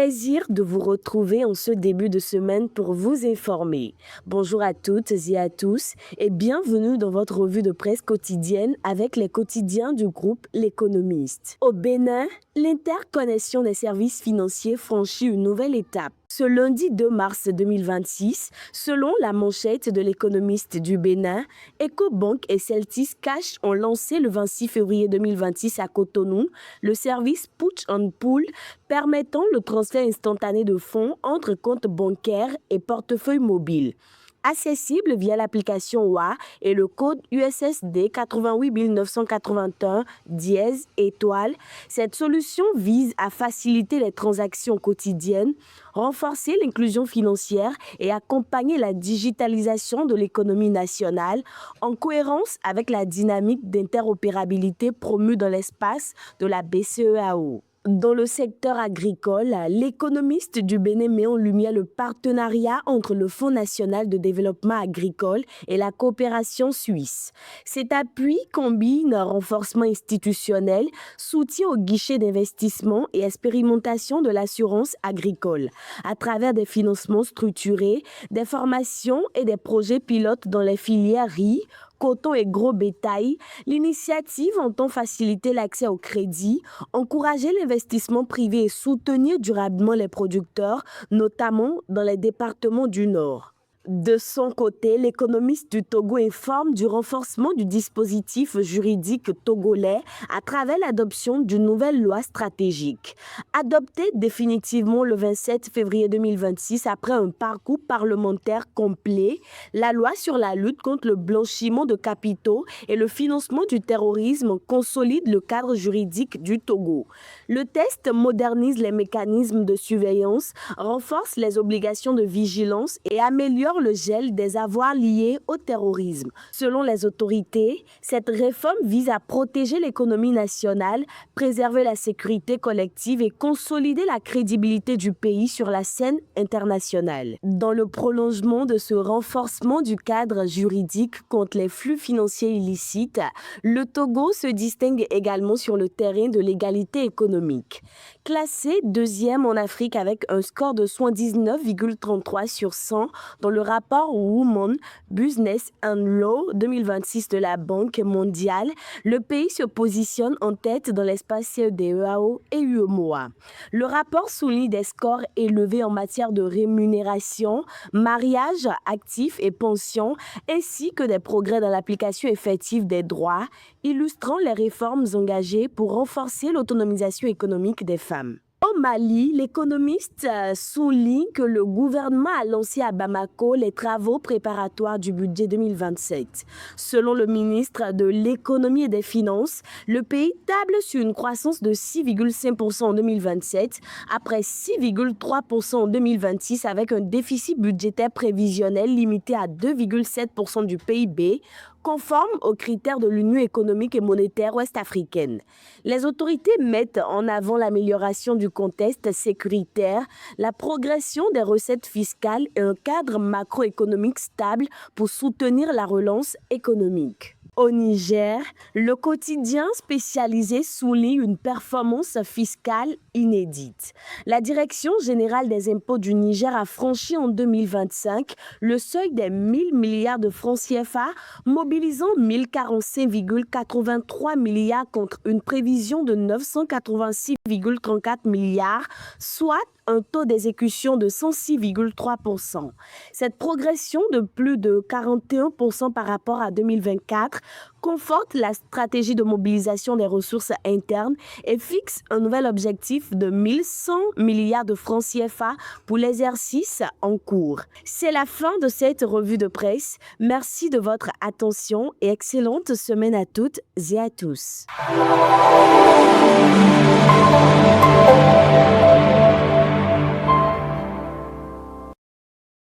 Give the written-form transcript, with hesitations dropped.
plaisir de vous retrouver en ce début de semaine pour vous informer. Bonjour à toutes et à tous et bienvenue dans votre revue de presse quotidienne avec les quotidiens du groupe L'Économiste. Au Bénin, l'interconnexion des services financiers franchit une nouvelle étape. Ce lundi 2 mars 2026, selon la manchette de l'Économiste du Bénin, Ecobank et Celtis Cash ont lancé le 26 février 2026 à Cotonou le service Push and Pull permettant le transfert instantané de fonds entre comptes bancaires et portefeuilles mobiles. Accessible via l'application WA et le code USSD 88 981 #, cette solution vise à faciliter les transactions quotidiennes, renforcer l'inclusion financière et accompagner la digitalisation de l'économie nationale en cohérence avec la dynamique d'interopérabilité promue dans l'espace de la BCEAO. Dans le secteur agricole, l'Économiste du Bénin met en lumière le partenariat entre le Fonds national de développement agricole et la coopération suisse. Cet appui combine renforcement institutionnel, soutien au guichet d'investissement et expérimentation de l'assurance agricole, à travers des financements structurés, des formations et des projets pilotes dans les filières riz, coton et gros bétail. L'initiative entend faciliter l'accès au crédit, encourager l'investissement privé et soutenir durablement les producteurs, notamment dans les départements du Nord. De son côté, l'Économiste du Togo informe du renforcement du dispositif juridique togolais à travers l'adoption d'une nouvelle loi stratégique. Adoptée définitivement le 27 février 2026 après un parcours parlementaire complet, la loi sur la lutte contre le blanchiment de capitaux et le financement du terrorisme consolide le cadre juridique du Togo. Le texte modernise les mécanismes de surveillance, renforce les obligations de vigilance et améliore le gel des avoirs liés au terrorisme. Selon les autorités, cette réforme vise à protéger l'économie nationale, préserver la sécurité collective et consolider la crédibilité du pays sur la scène internationale. Dans le prolongement de ce renforcement du cadre juridique contre les flux financiers illicites, le Togo se distingue également sur le terrain de l'égalité économique. Classé deuxième en Afrique avec un score de 79,33 sur 100 dans le rapport Women, Business and Law 2026 de la Banque mondiale, le pays se positionne en tête dans l'espace CEDEAO et UEMOA. Le rapport souligne des scores élevés en matière de rémunération, mariage, actifs et pensions, ainsi que des progrès dans l'application effective des droits, illustrant les réformes engagées pour renforcer l'autonomisation économique des femmes. Au Mali, l'Économiste souligne que le gouvernement a lancé à Bamako les travaux préparatoires du budget 2027. Selon le ministre de l'Économie et des Finances, le pays table sur une croissance de 6,5% en 2027, après 6,3% en 2026 avec un déficit budgétaire prévisionnel limité à 2,7% du PIB, conforme aux critères de l'Union économique et monétaire ouest-africaine. Les autorités mettent en avant l'amélioration du contexte sécuritaire, la progression des recettes fiscales et un cadre macroéconomique stable pour soutenir la relance économique. Au Niger, le quotidien spécialisé souligne une performance fiscale inédite. La Direction générale des impôts du Niger a franchi en 2025 le seuil des 1000 milliards de francs CFA, mobilisant 1045,83 milliards contre une prévision de 986,34 milliards, soit un taux d'exécution de 106,3%. Cette progression de plus de 41% par rapport à 2024 conforte la stratégie de mobilisation des ressources internes et fixe un nouvel objectif de 1100 milliards de francs CFA pour l'exercice en cours. C'est la fin de cette revue de presse. Merci de votre attention et excellente semaine à toutes et à tous.